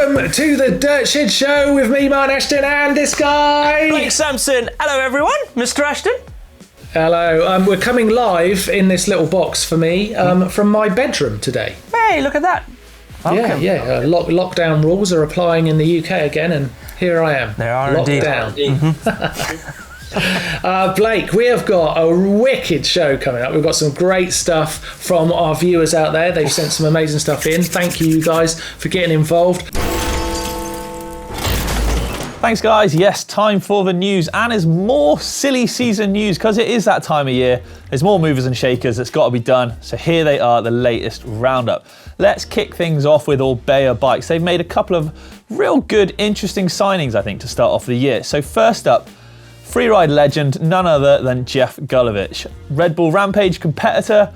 Welcome to the Dirt Shed Show with me, Martyn Ashton, and this guy, Blake Sampson. Hello, everyone. Mr. Ashton. Hello. We're coming live in this little box for me from my bedroom today. Hey, look at that. Welcome. Yeah. Lockdown rules are applying in the UK again, and here I am. They are lockdown. Indeed. Blake, we have got a wicked show coming up. We've got some great stuff from our viewers out there. They've sent some amazing stuff in. Thank you guys for getting involved. Thanks, guys. Yes, time for the news, and there's more silly season news because it is that time of year. There's more movers and shakers that's got to be done. So here they are, the latest roundup. Let's kick things off with Orbea Bikes. They've made a couple of real good, interesting signings, I think, to start off the year. So first up, freeride legend, none other than Jeff Gullovich. Red Bull Rampage competitor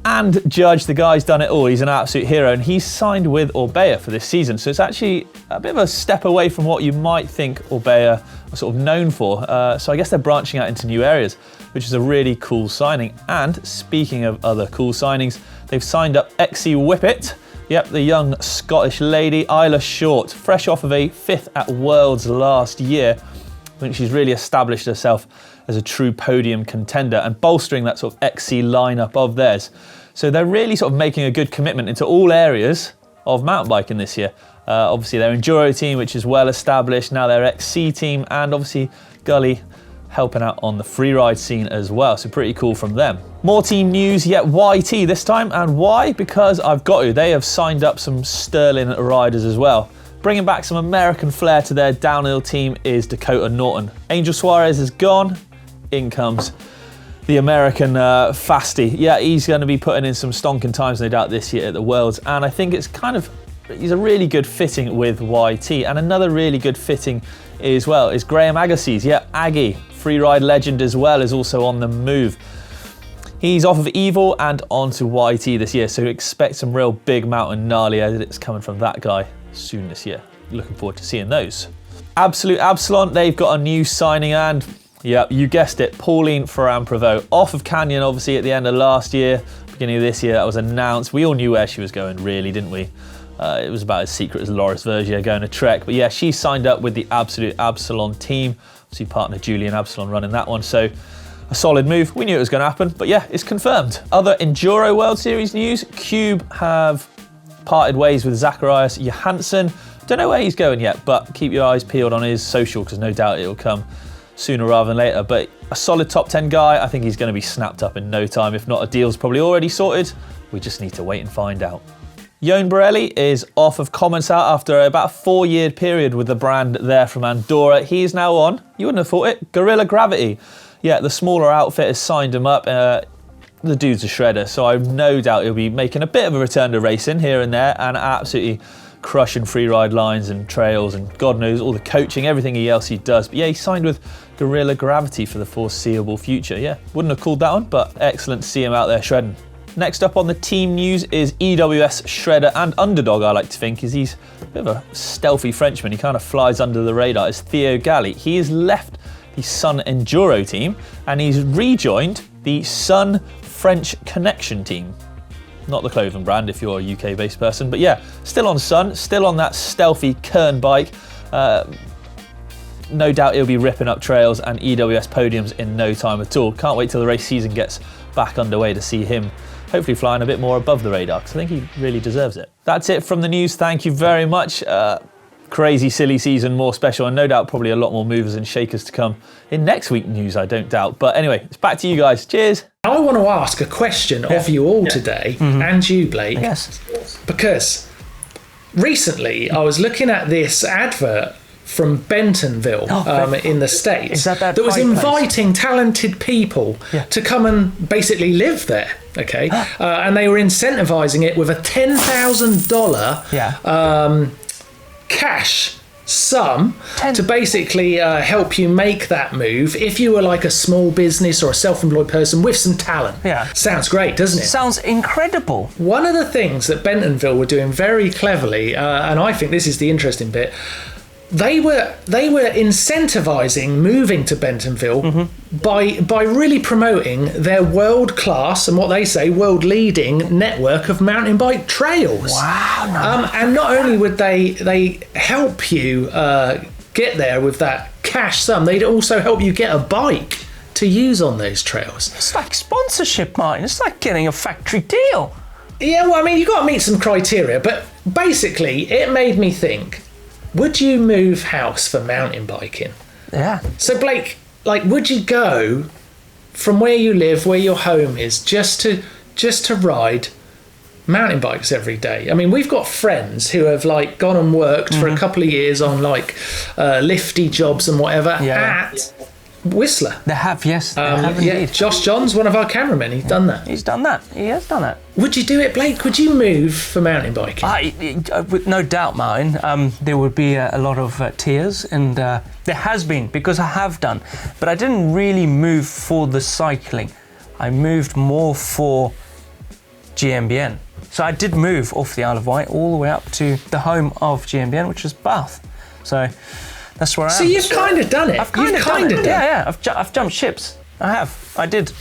and judge. The guy's done it all. He's an absolute hero, and he's signed with Orbea for this season. So it's actually a bit of a step away from what you might think Orbea are sort of known for. So I guess they're branching out into new areas, which is a really cool signing. And speaking of other cool signings, they've signed up Exie Whippet. Yep, the young Scottish lady, Isla Short, fresh off of a 5th at Worlds last year. I think she's really established herself as a true podium contender and bolstering that sort of XC lineup of theirs. So they're really sort of making a good commitment into all areas of mountain biking this year. Obviously their enduro team, which is well established, now their XC team, and obviously Gully helping out on the freeride scene as well. So pretty cool from them. More team news, yet YT this time. And why? Because I've got to. They have signed up some sterling riders as well. Bringing back some American flair to their downhill team is Dakota Norton. Angel Suarez is gone. In comes the American Fasty. Yeah, he's going to be putting in some stonking times, no doubt, this year at the Worlds. And I think it's he's a really good fitting with YT. And another really good fitting as well is Graham Agassiz. Yeah, Aggie, freeride legend as well, is also on the move. He's off of Evil and onto YT this year. So expect some real big mountain gnarly edits coming from that guy soon this year. Looking forward to seeing those. Absolute Absalon, they've got a new signing, and yeah, you guessed it, Pauline Ferrand-Prévot. Off of Canyon, obviously, at the end of last year, beginning of this year, that was announced. We all knew where she was going, really, didn't we? It was about as secret as Loris Vergier going to Trek. But yeah, she signed up with the Absolute Absalon team. Obviously, partner Julian Absalon running that one. So a solid move. We knew it was going to happen, but yeah, it's confirmed. Other Enduro World Series news, Cube have parted ways with Zacharias Johansson. Don't know where he's going yet, but keep your eyes peeled on his social because no doubt it'll come sooner rather than later. But a solid top 10 guy. I think he's going to be snapped up in no time. If not, a deal's probably already sorted. We just need to wait and find out. Jon Borelli is off of Commensal after about a 4-year period with the brand there from Andorra. He is now on, you wouldn't have thought it, Gorilla Gravity. Yeah, the smaller outfit has signed him up. The dude's a shredder, so I've no doubt he'll be making a bit of a return to racing here and there and absolutely crushing freeride lines and trails and God knows all the coaching, everything else he does. But yeah, he signed with Gorilla Gravity for the foreseeable future. Yeah, wouldn't have called that one, but excellent to see him out there shredding. Next up on the team news is EWS shredder and underdog, I like to think, is he's a bit of a stealthy Frenchman. He kind of flies under the radar. It's Theo Galli. He has left the Sun Enduro team and he's rejoined the Sun French Connection team. Not the clothing brand if you're a UK-based person, but yeah, still on Sun, still on that stealthy Kern bike. No doubt he'll be ripping up trails and EWS podiums in no time at all. Can't wait till the race season gets back underway to see him hopefully flying a bit more above the radar, because I think he really deserves it. That's it from the news. Thank you very much. Crazy, silly season, more special, and no doubt probably a lot more movers and shakers to come in next week's news, I don't doubt. But anyway, it's back to you guys. Cheers. I want to ask a question of you all today, and you, Blake. Yes. Because recently I was looking at this advert from Bentonville in the States that was inviting talented people to come and basically live there, okay? And they were incentivizing it with a $10,000 cash sum to basically help you make that move if you were like a small business or a self-employed person with some talent. Yeah. Sounds great, doesn't it? Sounds incredible. One of the things that Bentonville were doing very cleverly, and I think this is the interesting bit, they were incentivizing moving to Bentonville by really promoting their world-class and what they say world-leading network of mountain bike trails. Wow! And not only would they help you get there with that cash sum, they'd also help you get a bike to use on those trails. It's like sponsorship, Martyn. It's like getting a factory deal. Yeah, well, I mean, you've got to meet some criteria, but basically it made me think, would you move house for mountain biking? Yeah. So Blake, like, would you go from where you live, where your home is, just to ride mountain bikes every day? I mean, we've got friends who have like gone and worked for a couple of years on like lifty jobs and whatever at Whistler. They have, yes. They have indeed. Josh John's one of our cameramen. He's done that. He's done that. He has done that. Would you do it, Blake? Would you move for mountain biking? With no doubt, Martyn. There would be a lot of tears, and there has been, because I have done. But I didn't really move for the cycling. I moved more for GMBN. So I did move off the Isle of Wight all the way up to the home of GMBN, which is Bath. So that's where I am. So you've kind of done it. I've kind of done it. Yeah. I've jumped ships. I have. I did.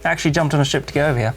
I actually jumped on a ship to go over here.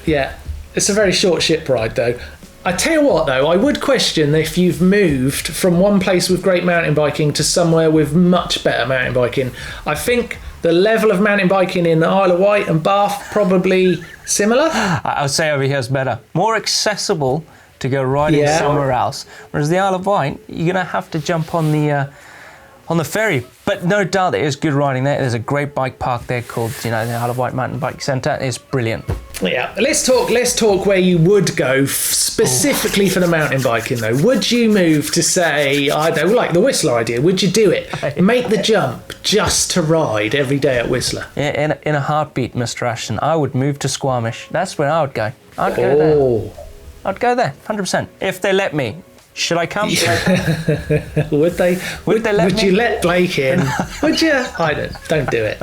Yeah. It's a very short ship ride, though. I tell you what, though, I would question if you've moved from one place with great mountain biking to somewhere with much better mountain biking. I think the level of mountain biking in the Isle of Wight and Bath probably similar. I would say over here is better. More accessible to go riding somewhere else. Whereas the Isle of Wight, you're going to have to jump on the ferry. But no doubt there is good riding there. There's a great bike park there called, the Isle of Wight Mountain Bike Centre. It's brilliant. Yeah, let's talk where you would go specifically for the mountain biking, though. Would you move to, say, I don't know, like the Whistler idea? Would you do it? Make the jump just to ride every day at Whistler? Yeah, in a heartbeat, Mr. Ashton. I would move to Squamish. That's where I would go. I'd go there. I'd go there, 100%. If they let me. Should I come? Would they? Would you let Blake in? Would you? Don't do it.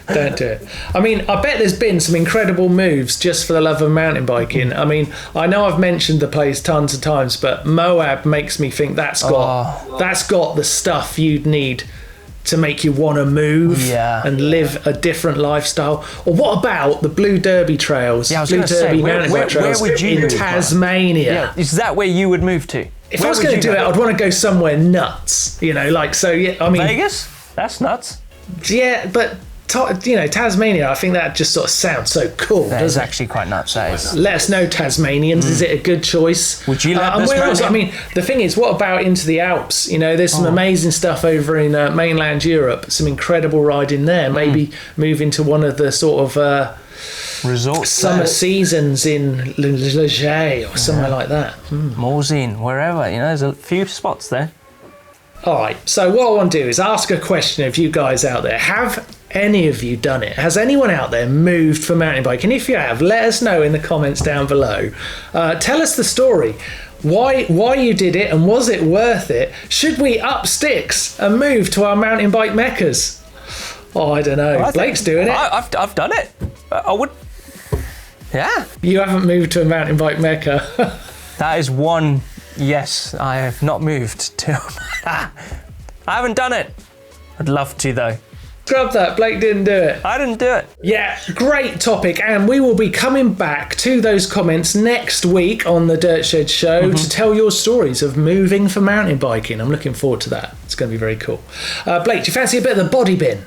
Don't do it. I mean, I bet there's been some incredible moves just for the love of mountain biking. I mean, I know I've mentioned the place tons of times, but Moab makes me think that's got the stuff you'd need to make you want to move and live a different lifestyle. Or what about the Blue Derby trails? Yeah, I was going to say, where would you move? Tasmania. Yeah, is that where you would move to? If I was going to do it, I'd want to go somewhere nuts. I mean... Vegas? That's nuts. Yeah, but, Tasmania, I think that just sort of sounds so cool, That is actually quite nuts, that is. Let us know, Tasmanians. Is it a good choice? Would you let and us where know? else? I mean, the thing is, what about into the Alps? There's some amazing stuff over in mainland Europe. Some incredible riding there. Maybe move into one of the sort of... resorts summer seasons in Leger or somewhere like that. Morzine, wherever, there's a few spots there. All right, so what I want to do is ask a question of you guys out there. Have any of you done it? Has anyone out there moved for mountain biking? If you have, let us know in the comments down below. Tell us the story. Why you did it, and was it worth it? Should we up sticks and move to our mountain bike meccas? Oh, I don't know. Blake's doing it. I've done it. I would. Yeah. You haven't moved to a mountain bike mecca. That is one. Yes, I have not moved to. I haven't done it. I'd love to though. Scrub that. Blake didn't do it. I didn't do it. Yeah, great topic, and we will be coming back to those comments next week on the Dirt Shed Show to tell your stories of moving for mountain biking. I'm looking forward to that. It's going to be very cool. Blake, do you fancy a bit of the body bin?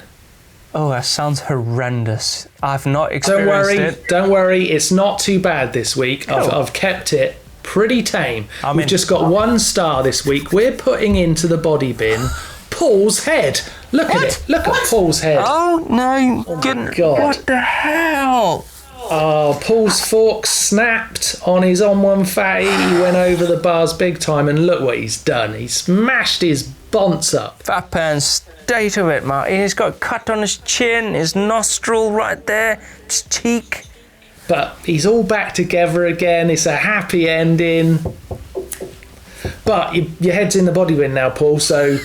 Oh, that sounds horrendous. I've not experienced it. Don't worry. It's not too bad this week. Cool. I've kept it pretty tame. We've just got 1 star this week. We're putting into the body bin Paul's head. Look at it. Look at Paul's head. Oh, no. Oh, my God. What the hell? Oh, Paul's fork snapped on his on one fatty. He went over the bars big time, and look what he's done. He smashed his bonce up. Fat pan state of it, Martyn. He's got a cut on his chin, his nostril right there, his cheek. But he's all back together again. It's a happy ending. But your head's in the body bin now, Paul, so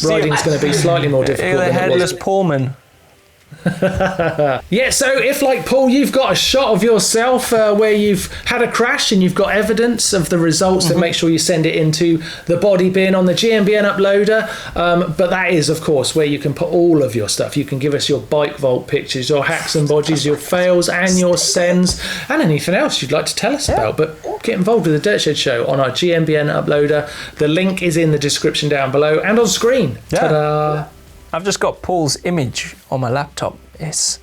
riding's going to be slightly more difficult The than headless it was. Pullman. Yeah, so if like Paul, you've got a shot of yourself where you've had a crash and you've got evidence of the results, then make sure you send it into the body bin on the GMBN uploader. But that is, of course, where you can put all of your stuff. You can give us your bike vault pictures, your hacks and bodges, your fails and your sends, and anything else you'd like to tell us about. But get involved with the Dirt Shed Show on our GMBN uploader. The link is in the description down below and on screen. Yeah. Ta-da! I've just got Paul's image on my laptop. Yes.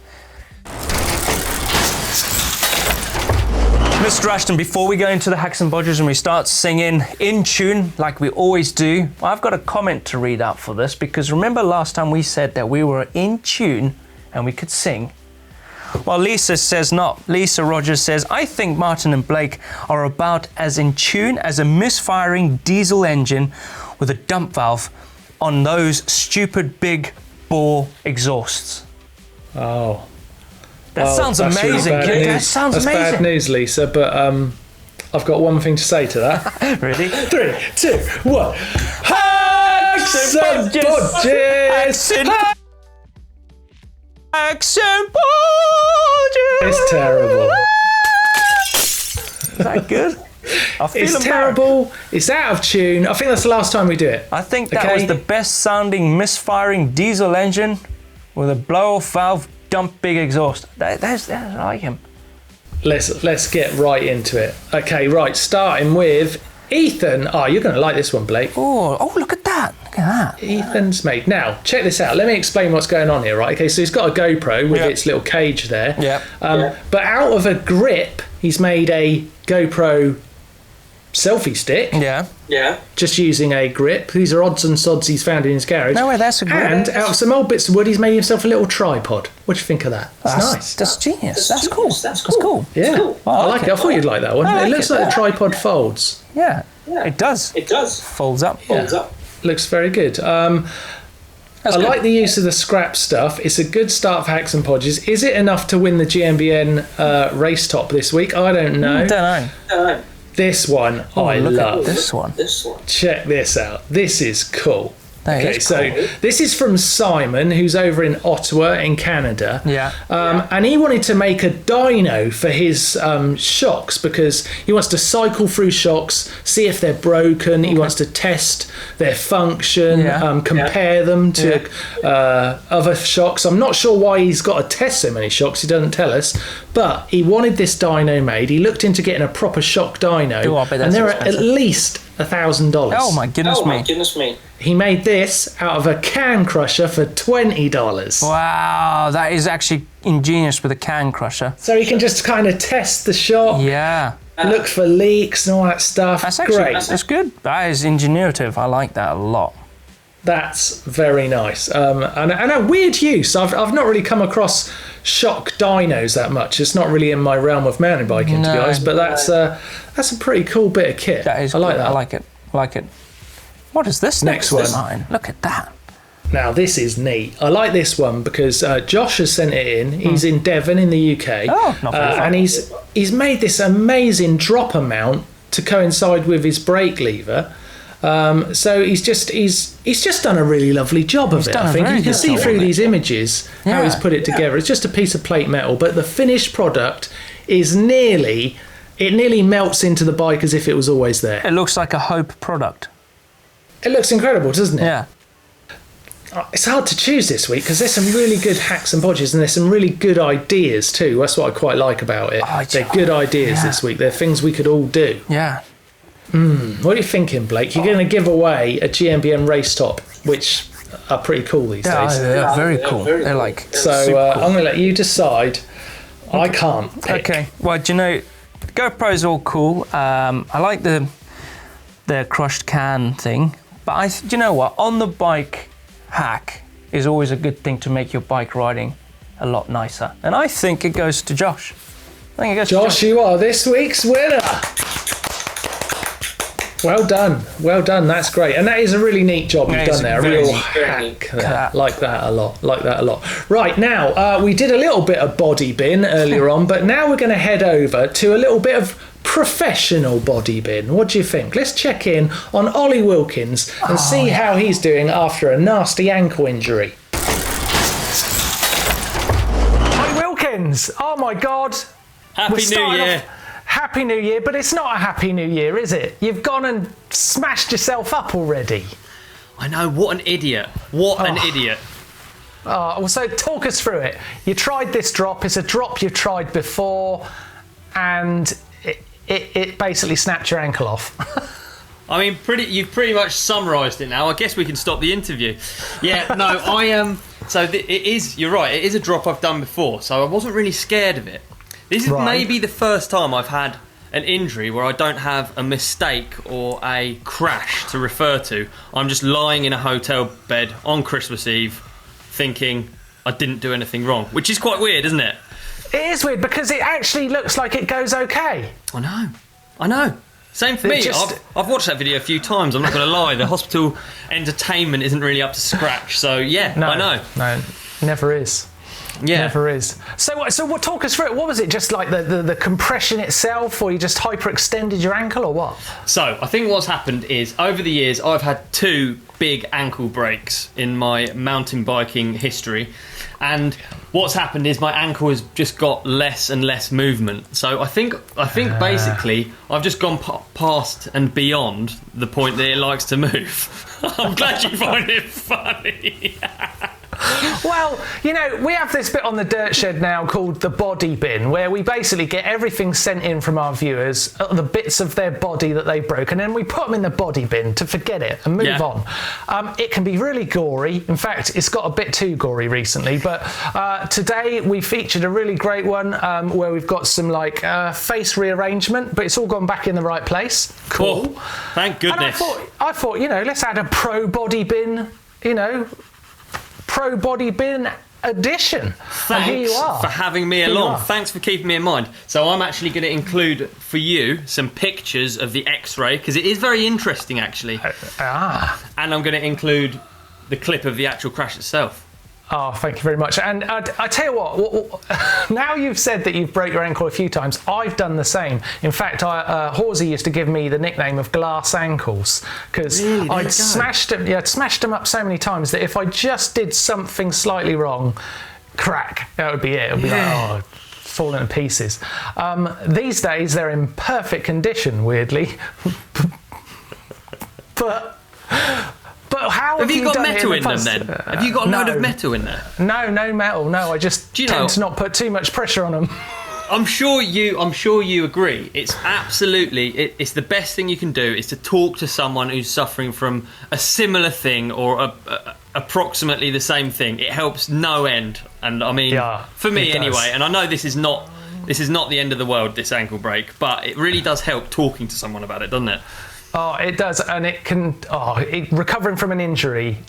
Mr. Ashton, before we go into the hacks and bodges and we start singing in tune like we always do, I've got a comment to read out for this, because remember last time we said that we were in tune and we could sing? Well, Lisa says not. Lisa Rogers says, I think Martyn and Blake are about as in tune as a misfiring diesel engine with a dump valve on those stupid big bore exhausts. Oh. That sounds amazing. Really That sounds That's amazing. bad news, Lisa, but I've got one thing to say to that. Ready? 3, 2, 1. Hacks and bodges! Hacks and bodges! It's terrible. Is that good? I feel It's embarrassed. terrible. It's out of tune. I think that's the last time we do it. I think that Okay. was the best sounding misfiring diesel engine with a blow-off valve dump big exhaust. That's I like him. Let's get right into it. Okay, right. Starting with Ethan. Oh, you're going to like this one, Blake. Oh, look at that. Look at that. Ethan's made. Now, check this out. Let me explain what's going on here, right? Okay, so he's got a GoPro with its little cage there. Yeah. But out of a grip, he's made a GoPro selfie stick. Yeah. Just using a grip. These are odds and sods he's found in his garage. No way, that's a grip. And out of some old bits of wood, he's made himself a little tripod. What do you think of that? It's nice. That's genius. That's cool. That's cool. Yeah. Well, I like it. I thought you'd like that one. I like It looks it, like yeah. the tripod folds. Yeah. It does. Folds up. Looks very good. I like the use of the scrap stuff. It's a good start for hacks and podges. Is it enough to win the GMBN race top this week? I don't know. Don't know. This one I Look love. at this one. Check this out. This is cool. That Okay, is so cool. this is from Simon, who's over in Ottawa in Canada. Yeah. And he wanted to make a dyno for his shocks because he wants to cycle through shocks, see if they're broken. He wants to test their function, Yeah. compare them to other shocks. I'm not sure why he's got to test so many shocks. He doesn't tell us. But he wanted this dyno made. He looked into getting a proper shock dyno. Oh, I bet and that's they're expensive. at least $1,000. Oh my goodness me. He made this out of a can crusher for $20. Wow, that is actually ingenious with a can crusher. So he can just kind of test the shock, Yeah. look for leaks and all that stuff. That's actually great. that's good. That is ingenuitive. I like that a lot. That's very nice. And a weird use. I've not really come across shock dynos that much. It's not really in my realm of mountain biking, to be No. honest. But that's a pretty cool bit of kit. That is I like good. that. I like it. What is this Next next one. one? Look at that. Now this is neat. I like this one because Josh has sent it in. He's in Devon in the UK. Oh, not very far. and he's made this amazing dropper mount to coincide with his brake lever. So he's just done a really lovely job of it. done I a think very you can good see job through of it. these images how he's put it together. It's just a piece of plate metal, but the finished product is nearly melts into the bike as if it was always there. It looks like a Hope product. It looks incredible, doesn't it? Yeah. It's hard to choose this week because there's some really good hacks and bodges and there's some really good ideas too. That's what I quite like about it. They're good ideas this week. They're things we could all do. Yeah. What are you thinking, Blake? You're going to give away a GMBN race top, which are pretty cool these days. They're very cool. They're like So I'm going to let you decide. I can't pick. Okay. Well, do you know, GoPro's all cool. I like the crushed can thing, but do you know what? On the bike hack is always a good thing to make your bike riding a lot nicer. And I think it goes to Josh. I think it goes to Josh, you are this week's winner. Well done, well done. That's great, and that is a really neat job you've done there. A real hack there. Like that a lot. Right now, we did a little bit of body bin earlier on, but now we're going to head over to a little bit of professional body bin. What do you think? Let's check in on Ollie Wilkins and see how he's doing after a nasty ankle injury. Martins! Oh my God! Happy New Year! Happy New Year, but it's not a Happy New Year, is it? You've gone and smashed yourself up already. I know, what an idiot. What an idiot. Well, so talk us through it. You tried this drop. It's a drop you've tried before, and it basically snapped your ankle off. I mean, you've pretty much summarised it now. I guess we can stop the interview. Yeah, no, I am. You're right, it is a drop I've done before, so I wasn't really scared of it. This is maybe the first time I've had an injury where I don't have a mistake or a crash to refer to. I'm just lying in a hotel bed on Christmas Eve thinking I didn't do anything wrong, which is quite weird, isn't it? It is weird because it actually looks like it goes okay. I know. Same for me. I've watched that video a few times, I'm not going to lie. The hospital entertainment isn't really up to scratch, so yeah, I know. No, never is. Yeah. Never is. So what? Talk us through it. What was it? Just like the compression itself, or you just hyperextended your ankle, or what? So I think what's happened is over the years I've had 2 big ankle breaks in my mountain biking history, and what's happened is my ankle has just got less and less movement. So I think basically I've just gone past and beyond the point that it likes to move. I'm glad you find it funny. Well, you know, we have this bit on the Dirt Shed now called the body bin, where we basically get everything sent in from our viewers, the bits of their body that they've broken, and we put them in the body bin to forget it and move on. It can be really gory. In fact, it's got a bit too gory recently, but today we featured a really great one where we've got some face rearrangement, but it's all gone back in the right place. Cool. Oh, thank goodness. And I thought, you know, let's add a pro body bin, you know, pro body bin edition. Thanks and here you are. for having me along. Thanks for keeping me in mind. So I'm actually going to include for you some pictures of the X-ray because it is very interesting actually. And I'm going to include the clip of the actual crash itself. Oh, thank you very much. And I tell you what, now you've said that you've broke your ankle a few times, I've done the same. In fact, Horsey used to give me the nickname of glass ankles because I'd smashed them up so many times that if I just did something slightly wrong, crack, that would be it. It would be like, falling to pieces. These days, they're in perfect condition, weirdly. But how have you got metal in them then? Have you got a load of metal in there? No metal. No, I just tend to not put too much pressure on them. I'm sure you agree. It's absolutely it's the best thing you can do is to talk to someone who's suffering from a similar thing or approximately the same thing. It helps no end. And I mean, for me anyway. And I know this is not the end of the world, this ankle break, but it really does help talking to someone about it, doesn't it? Oh, it does, and it can. Recovering from an injury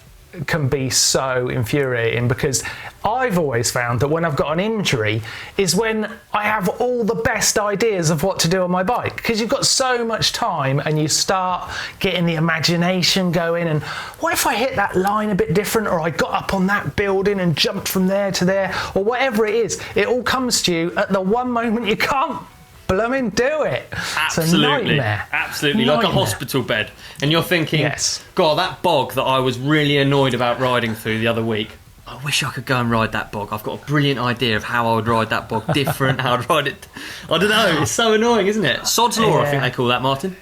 can be so infuriating because I've always found that when I've got an injury is when I have all the best ideas of what to do on my bike because you've got so much time and you start getting the imagination going and what if I hit that line a bit different or I got up on that building and jumped from there to there or whatever it is. It all comes to you at the one moment you can't blooming do it. Absolutely. It's a nightmare. Absolutely. Like a hospital bed. And you're thinking, God, that bog that I was really annoyed about riding through the other week, I wish I could go and ride that bog. I've got a brilliant idea of how I would ride that bog different, how I'd ride it. I don't know. It's so annoying, isn't it? Sod's Law, I think they call that, Martyn.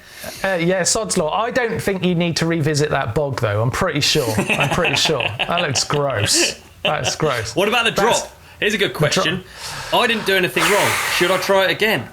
Sod's Law. I don't think you need to revisit that bog, though. I'm pretty sure. That looks gross. That's gross. What about the drop? Here's a good question. I didn't do anything wrong. Should I try it again?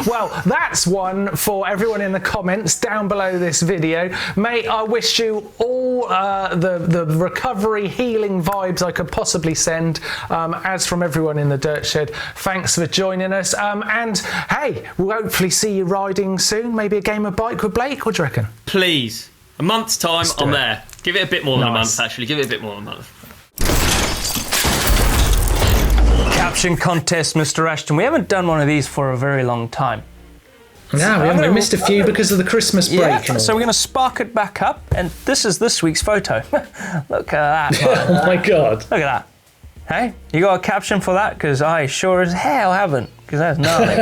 Well, that's one for everyone in the comments down below this video. Mate, I wish you all the recovery, healing vibes I could possibly send, as from everyone in the Dirt Shed. Thanks for joining us. And hey, we'll hopefully see you riding soon. Maybe a game of bike with Blake. What do you reckon? Please. A month's time, I'm there. Give it a bit more than a month, actually. Give it a bit more than a month. Caption Contest, Mr. Ashton. We haven't done one of these for a very long time. No, we haven't. We missed a few because of the Christmas break. Yeah, so we're going to spark it back up, and this is this week's photo. Look at that. Oh my God. Look at that. Hey, you got a caption for that? Because I sure as hell haven't, because that's gnarly.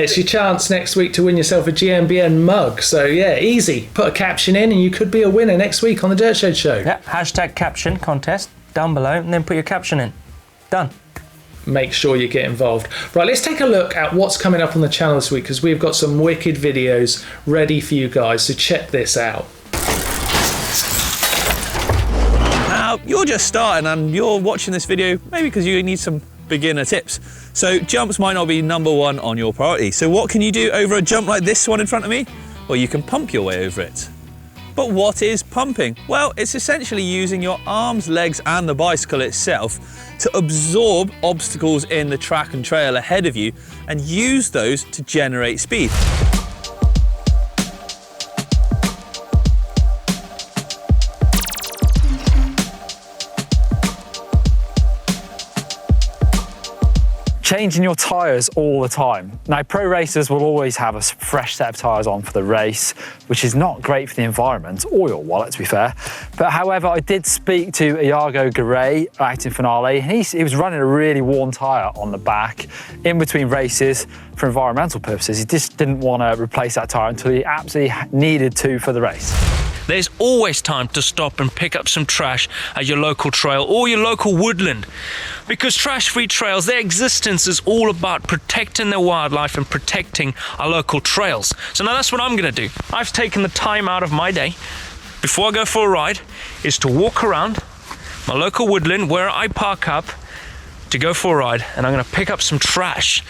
It's your chance next week to win yourself a GMBN mug. So yeah, easy. Put a caption in and you could be a winner next week on the Dirt Shed Show. Yeah, hashtag Caption Contest. down below and then put your caption in. Done. Make sure you get involved. Right, let's take a look at what's coming up on the channel this week, because we've got some wicked videos ready for you guys, so check this out. Now, you're just starting and you're watching this video maybe because you need some beginner tips. So jumps might not be number one on your priority. So what can you do over a jump like this one in front of me? Well, you can pump your way over it. But what is pumping? Well, it's essentially using your arms, legs and the bicycle itself to absorb obstacles in the track and trail ahead of you and use those to generate speed. Changing your tyres all the time. Now, pro racers will always have a fresh set of tyres on for the race, which is not great for the environment or your wallet, to be fair. But however, I did speak to Iago Garay out in Finale, and he was running a really worn tyre on the back in between races for environmental purposes. He just didn't want to replace that tyre until he absolutely needed to for the race. There's always time to stop and pick up some trash at your local trail or your local woodland. Because trash-free trails, their existence is all about protecting the wildlife and protecting our local trails. So now that's what I'm gonna do. I've taken the time out of my day, before I go for a ride, is to walk around my local woodland where I park up to go for a ride, and I'm gonna pick up some trash.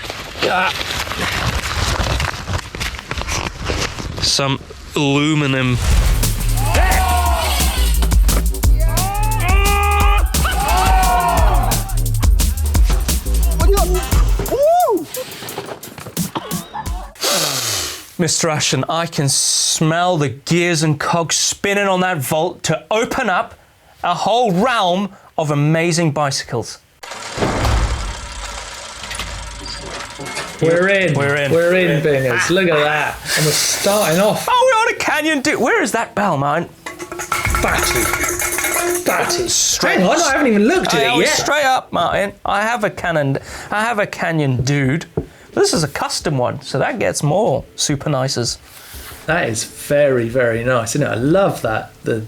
Some aluminum. Mr. Ashton, I can smell the gears and cogs spinning on that vault to open up a whole realm of amazing bicycles. We're in. We're in. We're in, Bingers. Look at that. And we're starting off. Oh, we're on a canyon, dude. Where is that bell, man? Batty. Hang on, I haven't even looked at it yet. Straight up, Martyn. I have a canyon dude. This is a custom one, so that gets more super nices. That is very, very nice, isn't it? I love that. The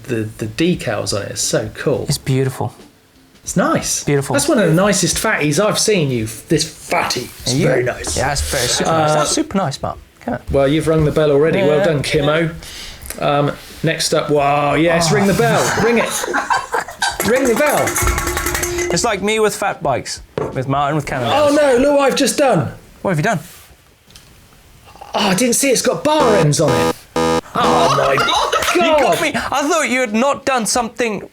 decals on it is so cool. It's beautiful. It's nice. Beautiful. That's one of the nicest fatties I've seen you. This fatty. It's very nice. Yeah, it's very super nice. That's super nice, Mark. Well, you've rung the bell already. Yeah. Well done, Kimmo. Next up, wow, yes, ring the bell. Ring it. Ring the bell. It's like me with fat bikes, with Martyn with Cannondales. Oh no, look what I've just done. What have you done? Oh, I didn't see it's got bar ends on it. Oh my God. You got me. I thought you had not done something.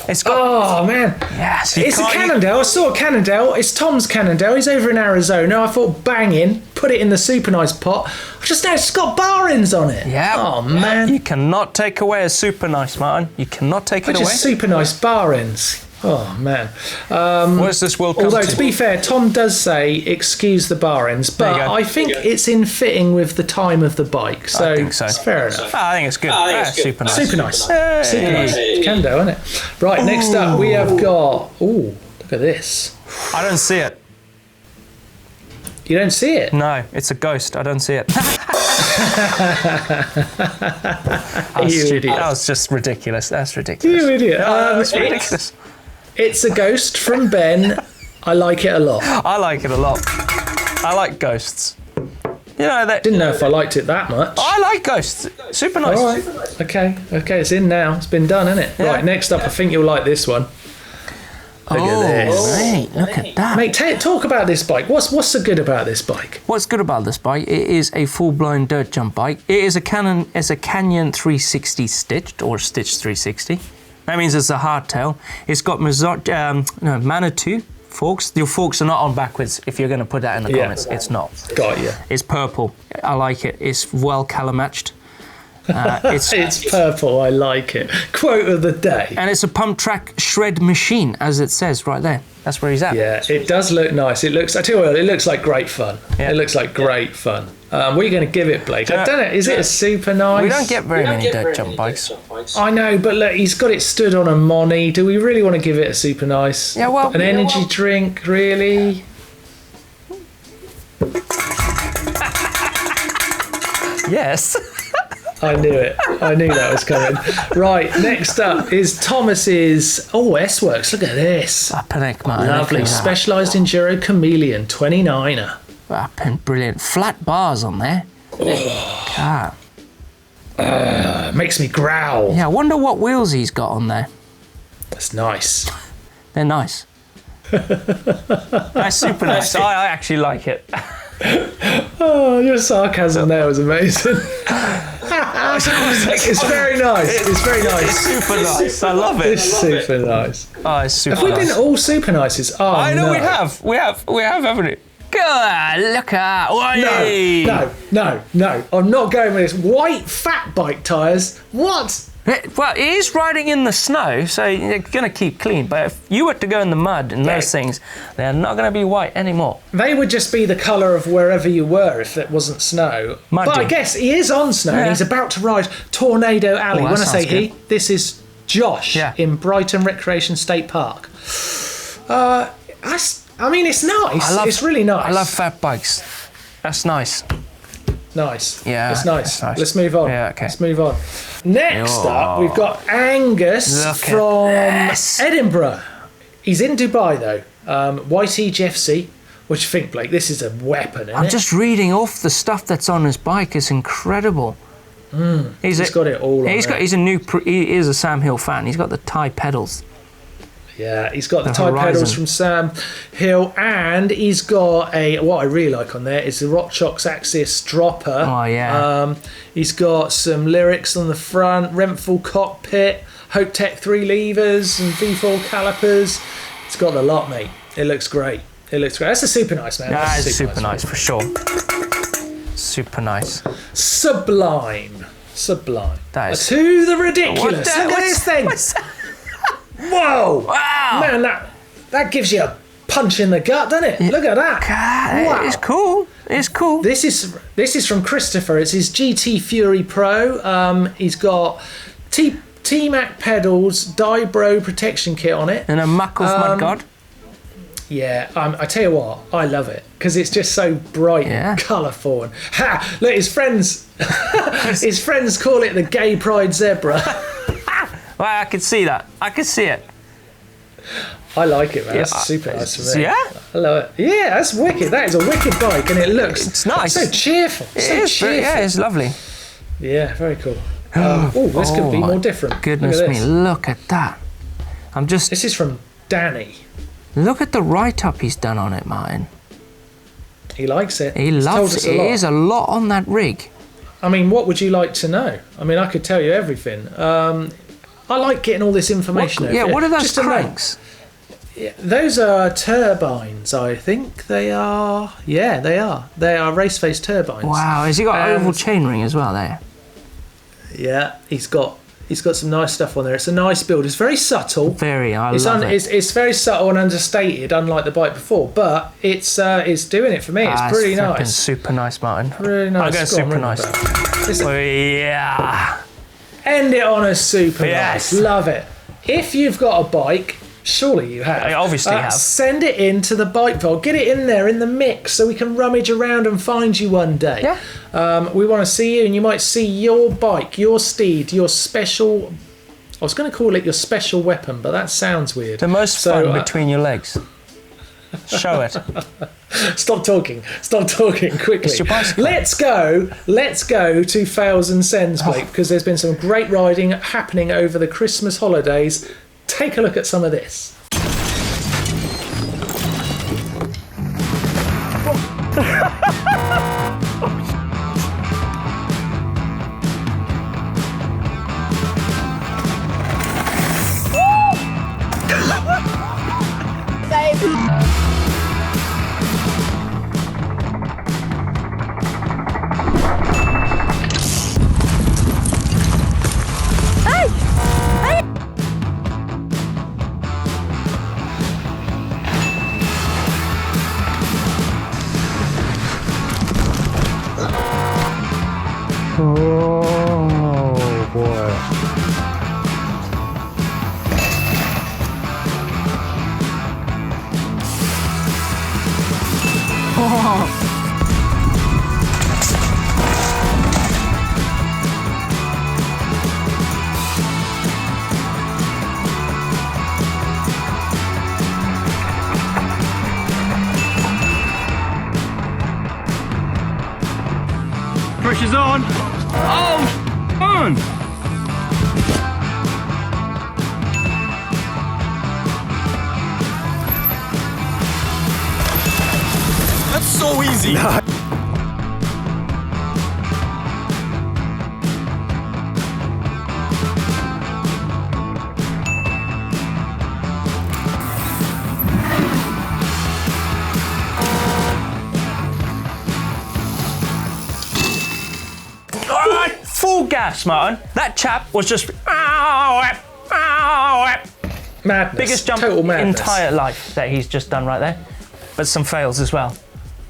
It's got. Oh man. Yes. It's a Cannondale. I saw a Cannondale. It's Tom's Cannondale. He's over in Arizona. I thought bang in, put it in the super nice pot. I just noticed it's got bar ends on it. Yeah. Oh man. You cannot take away a super nice, Martyn. You cannot take it away. Just super nice bar ends. Oh man. What does this world come although to be fair, Tom does say excuse the bar ends, but I think it's in fitting with the time of the bike. So, I think so. It's fair enough. I think it's good. Super nice. Super nice. Hey. Super nice. Kendo, isn't it? Right, next up we have got. Ooh, look at this. I don't see it. You don't see it? No, it's a ghost. I don't see it. You idiot. That was just ridiculous. That's ridiculous. You idiot. That's ridiculous. It's a ghost from Ben. I like it a lot. I like it a lot. I like ghosts. You know that. Didn't know if I liked it that much. I like ghosts. Super nice. All right. Okay, it's in now. It's been done, isn't it? Yeah. Right, next up, I think you'll like this one. Look at this. Mate, look at that. Mate, talk about this bike. What's so good about this bike? What's good about this bike? It is a full-blown dirt jump bike. It is a Canyon 360 stitched, or stitched 360. That means it's a hardtail. It's got Manitou forks. Your forks are not on backwards. If you're going to put that in the comments, it's not. Got you. It's purple. I like it. It's well color matched. It's purple. I like it. Quote of the day. And it's a pump track shred machine, as it says right there. That's where he's at. Yeah, it does look nice. It looks. I tell you what, it looks like great fun. Yeah. It looks like great fun. What are you going to give it, Blake? I don't know. Is it a super nice? We don't get very many dirt jump bikes. I know, but look, he's got it stood on a Moni. Do we really want to give it a super nice? Yeah, well, an energy drink, really? Yes. I knew it. I knew that was coming. Right, next up is Thomas's S-Works. Look at this. Panic, man. Lovely. Specialised Enduro Chameleon 29er. Brilliant. Flat bars on there. God. Makes me growl. Yeah, I wonder what wheels he's got on there. That's nice. They're nice. That's super nice. I actually like it. Oh, your sarcasm there was amazing. It's very nice. It's very nice. It's super nice. I love it. It's super nice. Oh, it's super Have we nice. been all super nices? Oh, I know no. we have, haven't we? God, look at No. I'm not going with this. White fat bike tyres. What? Well, it is riding in the snow, so you're going to keep clean. But if you were to go in the mud and those things, they're not going to be white anymore. They would just be the colour of wherever you were if it wasn't snow. Muddy. But I guess he is on snow and he's about to ride Tornado Alley. That When I say sounds he, this is Josh in Brighton Recreation State Park. It's nice. It's really nice. I love fat bikes. That's nice. Nice. Yeah, it's nice. it's nice. Let's move on. Yeah, okay. Let's move on. Next up, we've got Angus from Edinburgh. He's in Dubai though. YTGFC. What do you think, Blake? This is a weapon, isn't I'm it? just reading off the stuff that's on his bike. It's incredible. He's got it all on He is a Sam Hill fan. He's got the Thai pedals. Yeah, he's got the The Thai pedals Horizon. from Sam Hill, and he's got what I really like on there is the Rock Shocks Axis dropper. Oh, yeah. He's got some lyrics on the front, Renfrew cockpit, Hope Tech 3 levers and V4 calipers. It's got the lot, mate. It looks great. That's a super nice, man. Yeah, That's it's super nice for sure. Super nice. Sublime. That is. To the ridiculous. What the- Look at this thing. Whoa! Wow! Man, that gives you a punch in the gut, doesn't it? Look at that! God, Wow. It's cool. It's cool. This is from Christopher. It's his GT Fury Pro. He's got T-Mac pedals, Dybro protection kit on it. And a muck off mudguard. Yeah, I tell you what, I love it because it's just so bright and colourful. And look, his friends call it the Gay Pride Zebra. Well, I could see that. I could see it. I like it, man. That's super nice for me. Yeah? I love it. Yeah, that's wicked. That is a wicked bike, and it looks It's nice. so cheerful. It is. Yeah, it's lovely. Yeah, very cool. This could be more different. Goodness Look at me, this. look at that. This is from Danny. Look at the write-up he's done on it, Martyn. He likes it. He He's told loves us it. a lot. It is a lot on that rig. I mean, what would you like to know? I mean, I could tell you everything. I like getting all this information. What are those Just to know. cranks? Yeah, those are turbines, I think. They are. Yeah, they are. They are race face turbines. Wow, has he got oval chainring as well there? Yeah, he's got some nice stuff on there. It's a nice build. It's very subtle. Very, I love it. It's very subtle and understated, unlike the bike before. But it's doing it for me. It's pretty nice. Super nice, Martyn. Really nice. I'll go super nice. Listen, Oh, yeah. end it on a super Yes. nice. Love it. If you've got a bike, surely you have. I obviously have. Send it into the bike vault. Get it in there in the mix so we can rummage around and find you one day. Yeah. We want to see you, and you might see your bike, your steed, your special. I was going to call it your special weapon, but that sounds weird. The most fun between your legs. Show it. Stop talking quickly. It's your bicycle. Let's go to fails and sends, Blake, because there's been some great riding happening over the Christmas holidays. Take a look at some of this. Oh boy. pressure's on. Oh, on. That's so easy. Full gas, Martyn. That chap was just Madness. biggest jump Total madness. entire life that he's just done right there. But some fails as well.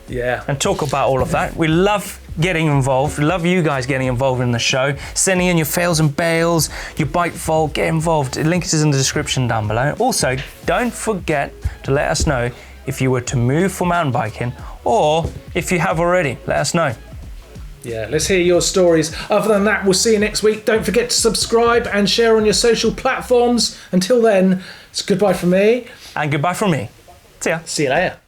Yeah. And talk about all of that. We love getting involved. We love you guys getting involved in the show. Sending in your fails and bails, your bike vault, get involved. The link is in the description down below. Also, don't forget to let us know if you were to move for mountain biking, or if you have already, let us know. Yeah, let's hear your stories. Other than that, we'll see you next week. Don't forget to subscribe and share on your social platforms. Until then, it's goodbye from me. And goodbye from me. See ya. See you later.